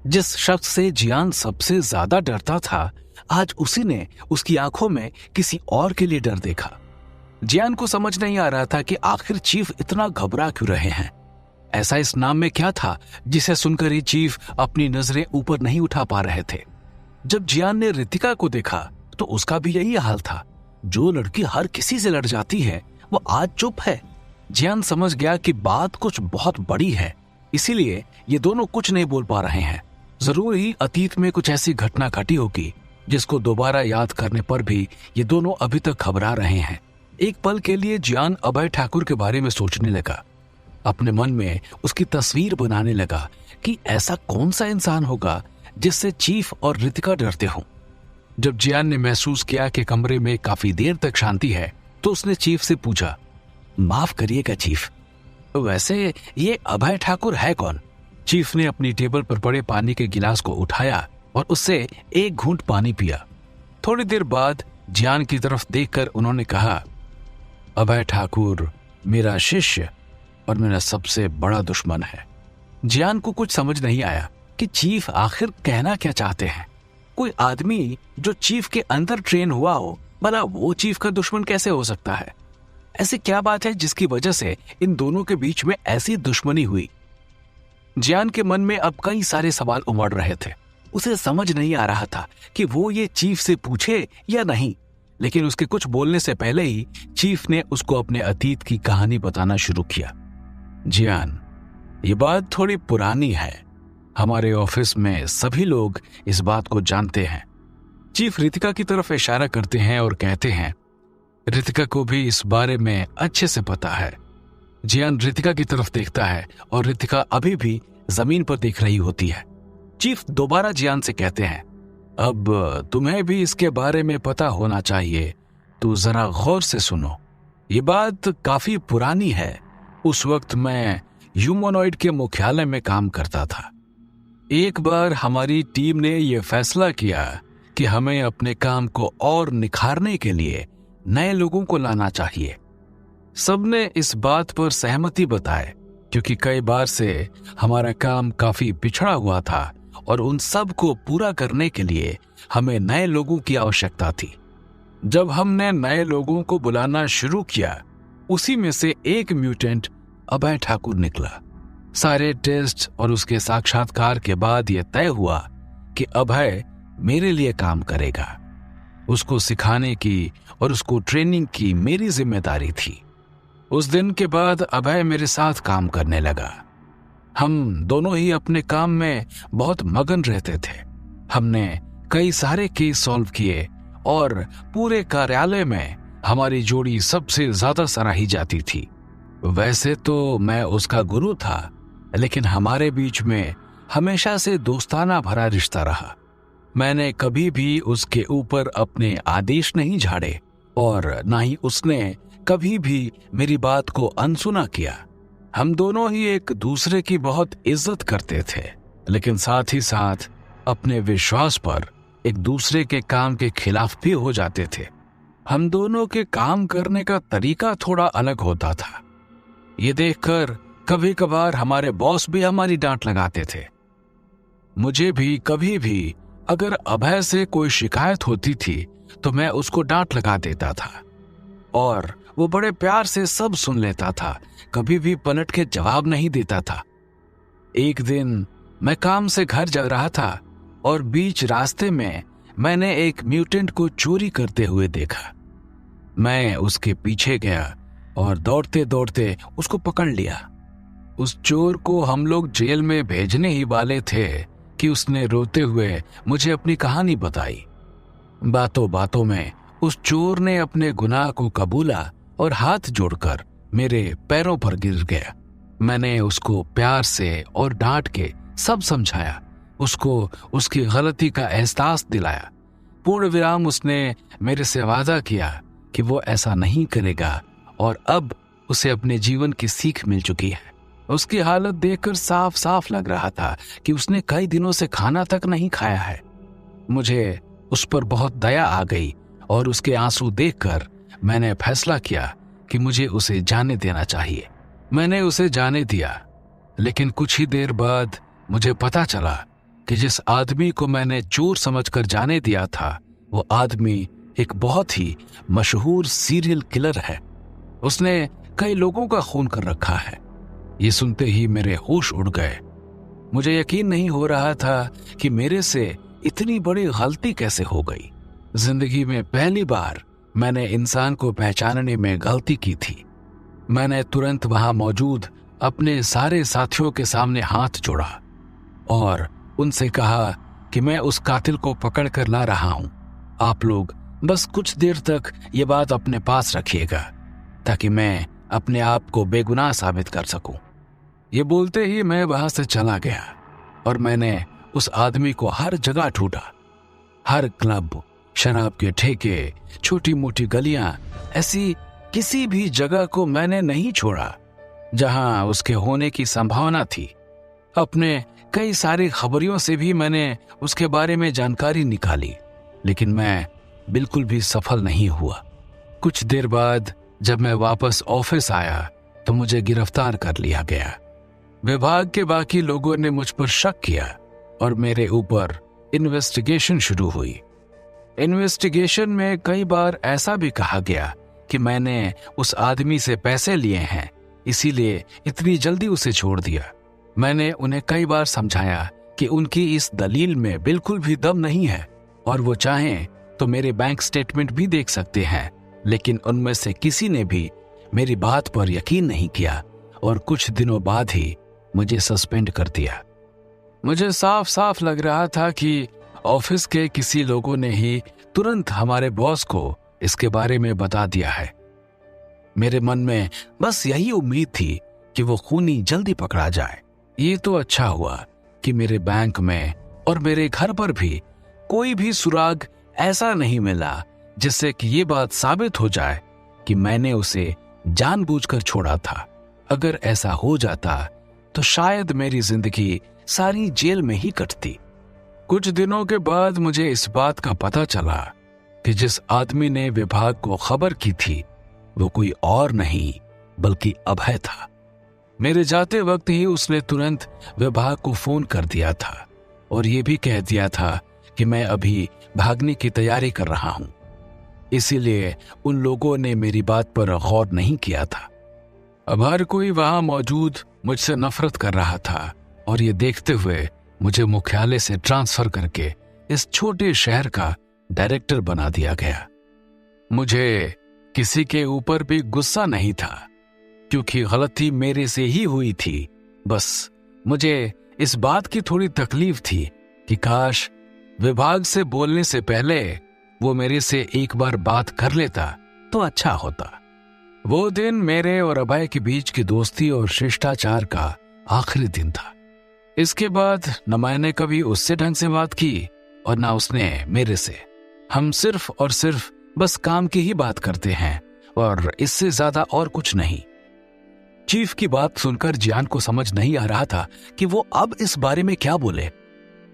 जिस शख्स से जियान सबसे ज्यादा डरता था, आज उसी ने उसकी आंखों में किसी और के लिए डर देखा। जियान को समझ नहीं आ रहा था कि आखिर चीफ इतना घबरा क्यों रहे हैं। ऐसा इस नाम में क्या था जिसे सुनकर ही चीफ अपनी नजरें ऊपर नहीं उठा पा रहे थे। जब जियान ने रितिका को देखा तो उसका भी यही हाल था। जो लड़की हर किसी से लड़ जाती है वो आज चुप है। जियान समझ गया कि बात कुछ बहुत बड़ी है, इसीलिए ये दोनों कुछ नहीं बोल पा रहे हैं। जरूर ही अतीत में कुछ ऐसी घटना घटी होगी जिसको दोबारा याद करने पर भी ये दोनों अभी तक घबरा रहे हैं। एक पल के लिए जियान अभय ठाकुर के बारे में सोचने लगा। अपने मन में उसकी तस्वीर बनाने लगा कि ऐसा कौन सा इंसान होगा जिससे चीफ और रितिका डरते हों। जब जियान ने महसूस किया कि कमरे में काफी देर तक शांति है तो उसने चीफ से पूछा, माफ करिएगा चीफ, वैसे ये अभय ठाकुर है कौन? चीफ ने अपनी टेबल पर पड़े पानी के गिलास को उठाया और उससे एक घूंट पानी पिया। थोड़ी देर बाद जियान की तरफ देखकर उन्होंने कहा, अभय ठाकुर मेरा शिष्य और मेरा सबसे बड़ा दुश्मन है। जियान को कुछ समझ नहीं आया कि चीफ आखिर कहना क्या चाहते हैं। कोई आदमी जो चीफ के अंदर ट्रेन हुआ हो, भला वो चीफ का दुश्मन कैसे हो सकता है? ऐसी क्या बात है जिसकी वजह से इन दोनों के बीच में ऐसी दुश्मनी हुई? जियान के मन में अब कई सारे सवाल उमड़ रहे थे। उसे समझ नहीं आ रहा था कि वो ये चीफ से पूछे या नहीं, लेकिन उसके कुछ बोलने से पहले ही चीफ ने उसको अपने अतीत की कहानी बताना शुरू किया। जियान, ये बात थोड़ी पुरानी है। हमारे ऑफिस में सभी लोग इस बात को जानते हैं। चीफ रितिका की तरफ इशारा करते हैं और कहते हैं, रितिका को भी इस बारे में अच्छे से पता है। जियान रितिका की तरफ देखता है और रितिका अभी भी जमीन पर देख रही होती है। चीफ दोबारा जियान से कहते हैं, अब तुम्हें भी इसके बारे में पता होना चाहिए, तो जरा गौर से सुनो। ये बात काफी पुरानी है। उस वक्त मैं ह्यूमनॉइड के मुख्यालय में काम करता था। एक बार हमारी टीम ने यह फैसला किया कि हमें अपने काम को और निखारने के लिए नए लोगों को लाना चाहिए। सबने इस बात पर सहमति बताए, क्योंकि कई बार से हमारा काम काफी पिछड़ा हुआ था और उन सब को पूरा करने के लिए हमें नए लोगों की आवश्यकता थी। जब हमने नए लोगों को बुलाना शुरू किया, उसी में से एक म्यूटेंट अभय ठाकुर निकला। सारे टेस्ट और उसके साक्षात्कार के बाद यह तय हुआ कि अभय मेरे लिए काम करेगा। उसको सिखाने की और उसको ट्रेनिंग की मेरी जिम्मेदारी थी। उस दिन के बाद अभय मेरे साथ काम करने लगा। हम दोनों ही अपने काम में बहुत मगन रहते थे। हमने कई सारे केस सॉल्व किए और पूरे कार्यालय में हमारी जोड़ी सबसे ज्यादा सराही जाती थी। वैसे तो मैं उसका गुरु था, लेकिन हमारे बीच में हमेशा से दोस्ताना भरा रिश्ता रहा। मैंने कभी भी उसके ऊपर अपने आदेश नहीं झाड़े और ना ही उसने कभी भी मेरी बात को अनसुना किया। हम दोनों ही एक दूसरे की बहुत इज्जत करते थे, लेकिन साथ ही साथ अपने विश्वास पर एक दूसरे के काम के खिलाफ भी हो जाते थे। हम दोनों के काम करने का तरीका थोड़ा अलग होता था। ये देखकर कभी कभार हमारे बॉस भी हमारी डांट लगाते थे। मुझे भी कभी भी अगर अभय से कोई शिकायत होती थी तो मैं उसको डांट लगा देता था और वो बड़े प्यार से सब सुन लेता था, कभी भी पलट के जवाब नहीं देता था। एक दिन मैं काम से घर जा रहा था और बीच रास्ते में मैंने एक म्यूटेंट को चोरी करते हुए देखा। मैं उसके पीछे गया और दौड़ते दौड़ते उसको पकड़ लिया। उस चोर को हम लोग जेल में भेजने ही वाले थे कि उसने रोते हुए मुझे अपनी कहानी बताई। बातों बातों में उस चोर ने अपने गुनाह को कबूला और हाथ जोड़कर मेरे पैरों पर गिर गया। मैंने उसको प्यार से और डांट के सब समझाया, उसको उसकी गलती का एहसास दिलाया। पूर्ण विराम उसने मेरे से वादा किया कि वो ऐसा नहीं करेगा और अब उसे अपने जीवन की सीख मिल चुकी है। उसकी हालत देखकर साफ साफ लग रहा था कि उसने कई दिनों से खाना तक नहीं खाया है। मुझे उस पर बहुत दया आ गई और उसके आंसू देखकर मैंने फैसला किया कि मुझे उसे जाने देना चाहिए। मैंने उसे जाने दिया, लेकिन कुछ ही देर बाद मुझे पता चला कि जिस आदमी को मैंने चोर समझकर जाने दिया था वो आदमी एक बहुत ही मशहूर सीरियल किलर है। उसने कई लोगों का खून कर रखा है। ये सुनते ही मेरे होश उड़ गए। मुझे यकीन नहीं हो रहा था कि मेरे से इतनी बड़ी गलती कैसे हो गई। जिंदगी में पहली बार मैंने इंसान को पहचानने में गलती की थी। मैंने तुरंत वहां मौजूद अपने सारे साथियों के सामने हाथ जोड़ा और उनसे कहा कि मैं उस कातिल को पकड़ कर ला रहा हूं। आप लोग बस कुछ देर तक ये बात अपने पास रखिएगा ताकि मैं अपने आप को बेगुनाह साबित कर सकूं। ये बोलते ही मैं वहां से चला गया और मैंने उस आदमी को हर जगह ढूंढा। हर क्लब, शराब के ठेके, छोटी मोटी गलियां, ऐसी किसी भी जगह को मैंने नहीं छोड़ा जहां उसके होने की संभावना थी। अपने कई सारी खबरियों से भी मैंने उसके बारे में जानकारी निकाली, लेकिन मैं बिल्कुल भी सफल नहीं हुआ। कुछ देर बाद जब मैं वापस ऑफिस आया तो मुझे गिरफ्तार कर लिया गया। विभाग के बाकी लोगों ने मुझ पर शक किया और मेरे ऊपर इन्वेस्टिगेशन शुरू हुई। इन्वेस्टिगेशन में कई बार ऐसा भी कहा गया कि मैंने उस आदमी से पैसे लिए हैं, इसीलिए इतनी जल्दी उसे छोड़ दिया। मैंने उन्हें कई बार समझाया कि उनकी इस दलील में बिल्कुल भी दम नहीं है और वो चाहें तो मेरे बैंक स्टेटमेंट भी देख सकते हैं, लेकिन उनमें से किसी ने भी मेरी बात पर यकीन नहीं किया और कुछ दिनों बाद ही मुझे सस्पेंड कर दिया। मुझे साफ साफ लग रहा था कि ऑफिस के किसी लोगों ने ही तुरंत हमारे बॉस को इसके बारे में बता दिया है। मेरे मन में बस यही उम्मीद थी कि वो खूनी जल्दी पकड़ा जाए। ये तो अच्छा हुआ कि मेरे बैंक में और मेरे घर पर भी कोई भी सुराग ऐसा नहीं मिला जिससे कि ये बात साबित हो जाए कि मैंने उसे जानबूझकर छोड़ा था। अगर ऐसा हो जाता तो शायद मेरी जिंदगी सारी जेल में ही कटती। कुछ दिनों के बाद मुझे इस बात का पता चला कि जिस आदमी ने विभाग को खबर की थी वो कोई और नहीं बल्कि अभय था। मेरे जाते वक्त ही उसने तुरंत विभाग को फोन कर दिया था और ये भी कह दिया था कि मैं अभी भागने की तैयारी कर रहा हूं। इसीलिए उन लोगों ने मेरी बात पर गौर नहीं किया था। अब हर कोई वहां मौजूद मुझसे नफरत कर रहा था और ये देखते हुए मुझे मुख्यालय से ट्रांसफर करके इस छोटे शहर का डायरेक्टर बना दिया गया। मुझे किसी के ऊपर भी गुस्सा नहीं था क्योंकि गलती मेरे से ही हुई थी। बस मुझे इस बात की थोड़ी तकलीफ थी कि काश विभाग से बोलने से पहले वो मेरे से एक बार बात कर लेता तो अच्छा होता। वो दिन मेरे और अभय के बीच की दोस्ती और शिष्टाचार का आखिरी दिन था। इसके बाद न मैंने कभी उससे ढंग से बात की और न उसने मेरे से। हम सिर्फ और सिर्फ बस काम की ही बात करते हैं और इससे ज्यादा और कुछ नहीं। चीफ की बात सुनकर जियान को समझ नहीं आ रहा था कि वो अब इस बारे में क्या बोले।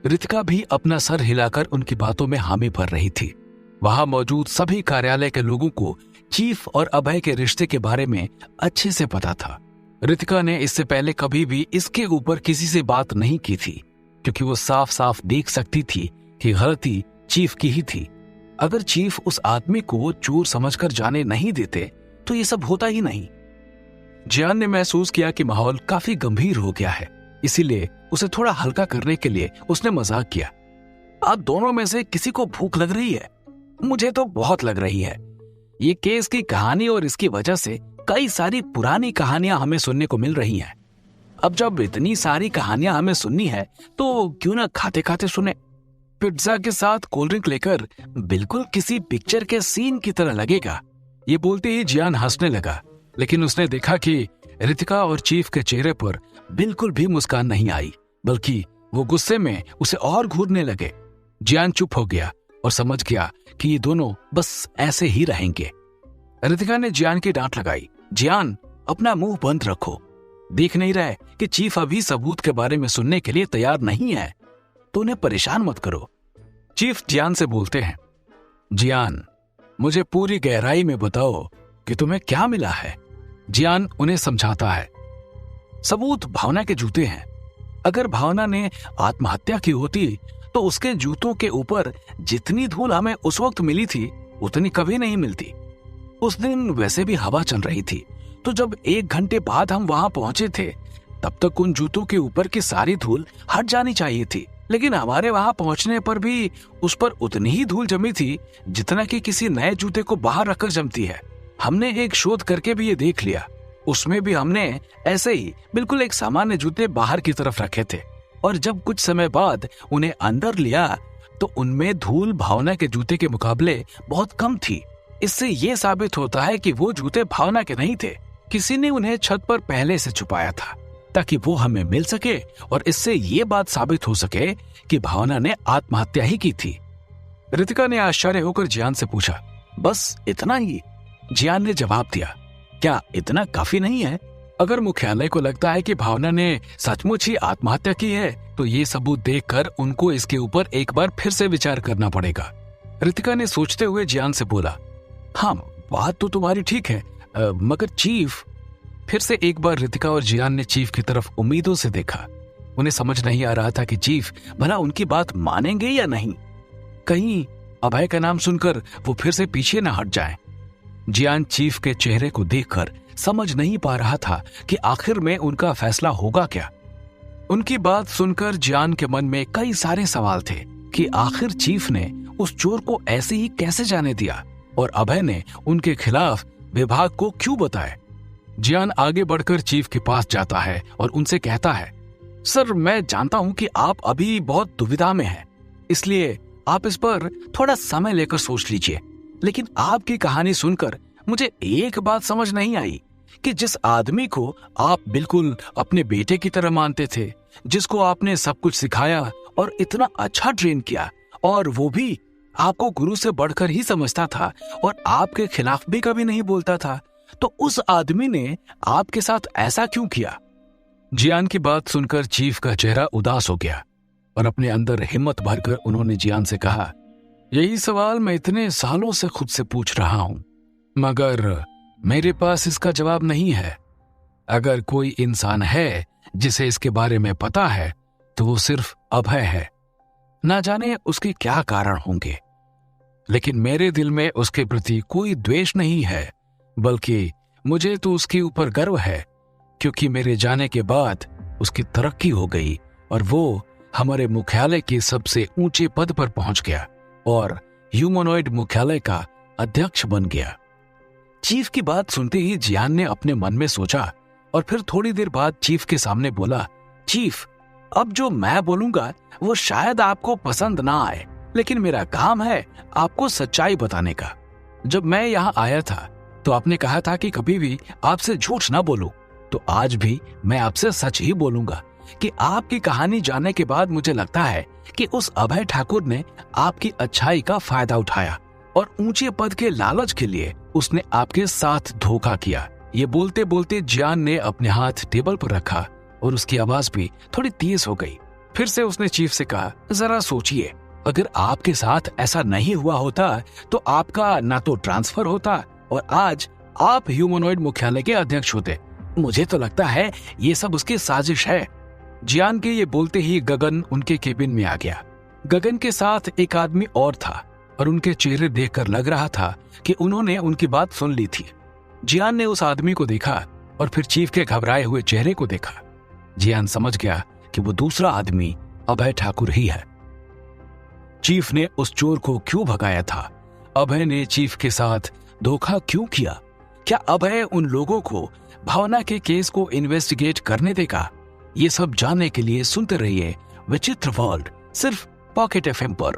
रितिका भी अपना सर हिलाकर उनकी बातों में हामी भर रही थी। वहां मौजूद सभी कार्यालय के लोगों को चीफ और अभय के रिश्ते के बारे में अच्छे से पता था। रितिका ने इससे पहले कभी भी इसके ऊपर किसी से बात नहीं की थी क्योंकि वो साफ साफ देख सकती थी कि गलती चीफ की ही थी। अगर चीफ उस आदमी को चोर समझकर जाने नहीं देते तो ये सब होता ही नहीं। जियान ने महसूस किया कि माहौल काफी गंभीर हो गया है, इसीलिए उसे थोड़ा हल्का करने के लिए उसने मजाक किया। आप दोनों में से किसी को भूख लग रही है? मुझे तो बहुत लग रही है। ये केस की कहानी और इसकी वजह से कई सारी पुरानी कहानियां हमें सुनने को मिल रही हैं। अब जब इतनी सारी कहानियां हमें सुननी है तो क्यों ना खाते खाते सुने। पिज्जा के साथ कोल्ड ड्रिंक लेकर बिल्कुल किसी पिक्चर के सीन की तरह लगेगा। ये बोलते ही जियान हंसने लगा, लेकिन उसने देखा कि रितिका और चीफ के चेहरे पर बिल्कुल भी मुस्कान नहीं आई, बल्कि वो गुस्से में उसे और घूरने लगे। जियान चुप हो गया और समझ गया कि ये दोनों बस ऐसे ही रहेंगे। रितिका ने जियान की डांट लगाई, जियान अपना मुंह बंद रखो। देख नहीं रहे कि चीफ अभी सबूत के बारे में सुनने के लिए तैयार नहीं है, तो उन्हें परेशान मत करो। चीफ जियान से बोलते हैं, जियान मुझे पूरी गहराई में बताओ कि तुम्हें क्या मिला है। जियान उन्हें समझाता है, सबूत भावना के जूते हैं। अगर भावना ने आत्महत्या की होती तो उसके जूतों के ऊपर जितनी धूल हमें उस वक्त मिली थी उतनी कभी नहीं मिलती। उस दिन वैसे भी हवा चल रही थी, तो जब 1 घंटे बाद हम वहां पहुंचे थे तब तक उन जूतों के ऊपर की सारी धूल हट जानी चाहिए थी, लेकिन हमारे वहां पहुंचने पर भी उस पर उतनी ही धूल जमी थी जितना कि किसी नए जूते को बाहर रखकर जमती है। हमने एक शोध करके भी ये देख लिया, उसमें भी हमने ऐसे ही बिल्कुल एक सामान्य जूते बाहर की तरफ रखे थे, और जब कुछ समय बाद उन्हें अंदर लिया तो उनमें धूल भावना के जूते के मुकाबले बहुत कम थी। इससे ये साबित होता है कि वो जूते भावना के नहीं थे, किसी ने उन्हें छत पर पहले से छुपाया था ताकि वो हमें मिल सके, और इससे ये बात साबित हो सके कि भावना ने आत्महत्या ही की थी। रितिका ने आश्चर्य होकर जियान से पूछा, बस इतना ही? जियान ने जवाब दिया, क्या इतना काफी नहीं है? अगर मुख्यालय को लगता है कि भावना ने सचमुच ही आत्महत्या की है तो ये सबूत देखकर उनको इसके ऊपर एक बार फिर से विचार करना पड़ेगा। रितिका ने सोचते हुए जियान से बोला, हाँ बात तो तुम्हारी ठीक है, मगर चीफ। फिर से एक बार रितिका और जियान ने चीफ की तरफ उम्मीदों से देखा। उन्हें समझ नहीं आ रहा था कि चीफ भला उनकी बात मानेंगे या नहीं। कहीं अभय का नाम सुनकर वो फिर से पीछे न हट जाएं। जियान चीफ के चेहरे को देखकर समझ नहीं पा रहा था कि आखिर में उनका फैसला होगा क्या। उनकी बात सुनकर जियान के मन में कई सारे सवाल थे कि आखिर चीफ ने उस चोर को ऐसे ही कैसे जाने दिया, और अभय ने उनके खिलाफ विभाग को क्यों बताया। जियान आगे बढ़कर चीफ के पास जाता है और उनसे कहता है, सर मैं जानता हूं कि आप अभी बहुत दुविधा में हैं, इसलिए आप इस पर थोड़ा समय लेकर सोच लीजिए, लेकिन आपकी कहानी सुनकर मुझे एक बात समझ नहीं आई कि जिस आदमी को आप बिल्कुल अपने बेटे की तरह मानते थे, जिसको आपने सब कुछ सिखाया और इतना अच्छा ट्रेन किया, और वो भी आपको गुरु से बढ़कर ही समझता था और आपके खिलाफ भी कभी नहीं बोलता था, तो उस आदमी ने आपके साथ ऐसा क्यों किया? जियान की बात सुनकर चीफ का चेहरा उदास हो गया और अपने अंदर हिम्मत भरकर उन्होंने जियान से कहा, यही सवाल मैं इतने सालों से खुद से पूछ रहा हूं, मगर मेरे पास इसका जवाब नहीं है। अगर कोई इंसान है जिसे इसके बारे में पता है तो वो सिर्फ अभय है। ना जाने उसके क्या कारण होंगे, लेकिन मेरे दिल में उसके प्रति कोई द्वेष नहीं है, बल्कि मुझे तो उसके ऊपर गर्व है, क्योंकि मेरे जाने के बाद उसकी तरक्की हो गई और वो हमारे मुख्यालय के सबसे ऊंचे पद पर पहुंच गया और ह्यूमनॉइड मुख्यालय का अध्यक्ष बन गया। चीफ की बात सुनते ही जियान ने अपने मन में सोचा और फिर थोड़ी देर बाद चीफ के सामने बोला, चीफ अब जो मैं बोलूंगा वो शायद आपको पसंद ना आए, लेकिन मेरा काम है आपको सच्चाई बताने का। जब मैं यहाँ आया था तो आपने कहा था कि कभी भी आपसे झूठ ना बोलूं, तो आज भी मैं आपसे सच ही बोलूंगा कि आपकी कहानी जानने के बाद मुझे लगता है कि उस अभय ठाकुर ने आपकी अच्छाई का फायदा उठाया और ऊंचे पद के लालच के लिए उसने आपके साथ धोखा किया। ये बोलते बोलते जियान ने अपने हाथ टेबल पर रखा और उसकी आवाज भी थोड़ी तेज हो गई। फिर से उसने चीफ से कहा, जरा सोचिए, अगर आपके साथ ऐसा नहीं हुआ होता तो आपका ना तो ट्रांसफर होता और आज आप ह्यूमनॉइड मुख्यालय के अध्यक्ष होते। मुझे तो लगता है ये सब उसकी साजिश है। जियान के ये बोलते ही गगन उनके केबिन में आ गया। गगन के साथ एक आदमी और था और उनके चेहरे देखकर लग रहा था कि उन्होंने उनकी बात सुन ली थी। जियान ने उस आदमी को देखा और फिर चीफ के घबराए हुए चेहरे को देखा। जियान समझ गया कि वो दूसरा आदमी अभय ठाकुर ही है। चीफ ने उस चोर को क्यों भगाया था? अभय ने चीफ के साथ धोखा क्यों किया? क्या अभय उन लोगों को भावना के केस को इन्वेस्टिगेट करने देगा? ये सब जानने के लिए सुनते रहिए विचित्र वर्ल्ड, सिर्फ पॉकेट एफएम पर।